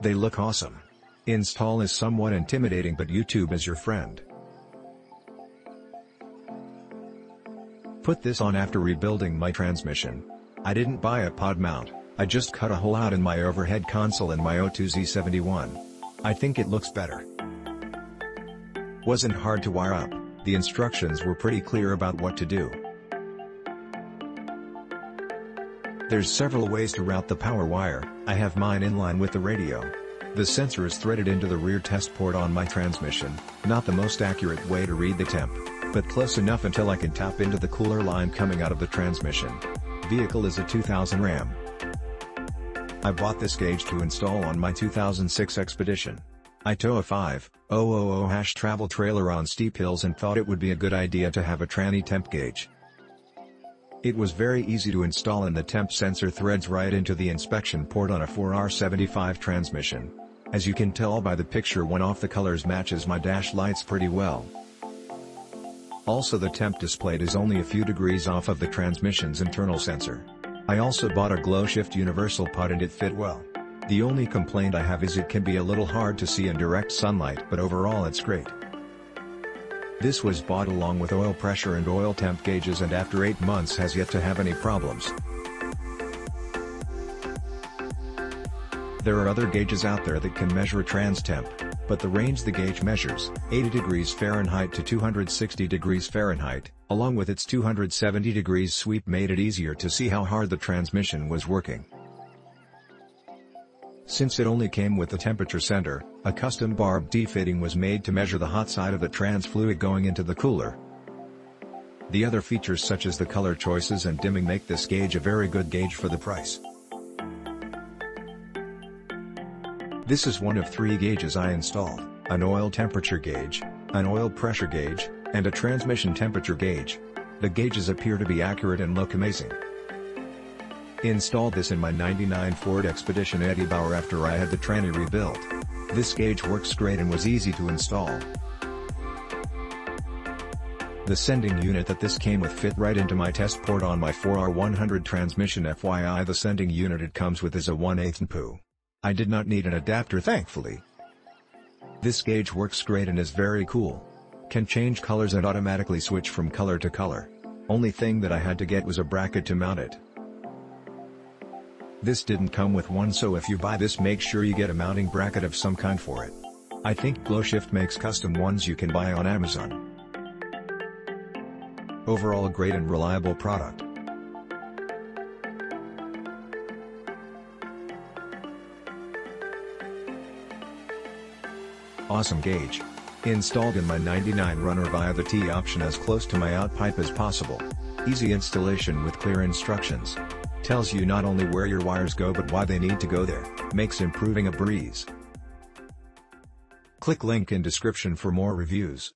They look awesome. Install is somewhat intimidating, but YouTube is your friend. Put this on after rebuilding my transmission. I didn't buy a pod mount, I just cut a hole out in my overhead console in my O2Z71. I think it looks better. Wasn't hard to wire up, the instructions were pretty clear about what to do. There's several ways to route the power wire. I have mine in line with the radio. The sensor is threaded into the rear test port on my transmission, not the most accurate way to read the temp, but close enough until I can tap into the cooler line coming out of the transmission. Vehicle is a 2000 Ram. I bought this gauge to install on my 2006 Expedition. I tow a 5,000 travel trailer on steep hills and thought it would be a good idea to have a tranny temp gauge. It was very easy to install, and the temp sensor threads right into the inspection port on a 4R75 transmission. As you can tell by the picture, one off the colors matches my dash lights pretty well. Also, the temp displayed is only a few degrees off of the transmission's internal sensor. I also bought a GlowShift universal pod and it fit well. The only complaint I have is it can be a little hard to see in direct sunlight, but overall it's great. This was bought along with oil pressure and oil temp gauges, and after 8 months has yet to have any problems. There are other gauges out there that can measure trans temp, but the range the gauge measures, 80 degrees Fahrenheit to 260 degrees Fahrenheit, along with its 270 degrees sweep, made it easier to see how hard the transmission was working. Since it only came with the temperature sensor, a custom barbed D fitting was made to measure the hot side of the trans fluid going into the cooler. The other features such as the color choices and dimming make this gauge a very good gauge for the price. This is one of 3 gauges I installed: an oil temperature gauge, an oil pressure gauge, and a transmission temperature gauge. The gauges appear to be accurate and look amazing. Installed this in my '99 Ford Expedition Eddie Bauer after I had the tranny rebuilt. This gauge works great and was easy to install. The sending unit that this came with fit right into my test port on my 4R100 transmission. FYI, the sending unit it comes with is a 1/8 PU. I did not need an adapter, thankfully. This gauge works great and is very cool. Can change colors and automatically switch from color to color. Only thing that I had to get was a bracket to mount it. This didn't come with one, so if you buy this, make sure you get a mounting bracket of some kind for it. I think GlowShift makes custom ones you can buy on Amazon. Overall, a great and reliable product. Awesome gauge. Installed in my '99 Runner via the T option as close to my out pipe as possible. Easy installation with clear instructions. Tells you not only where your wires go but why they need to go there, makes improving a breeze. Click link in description for more reviews.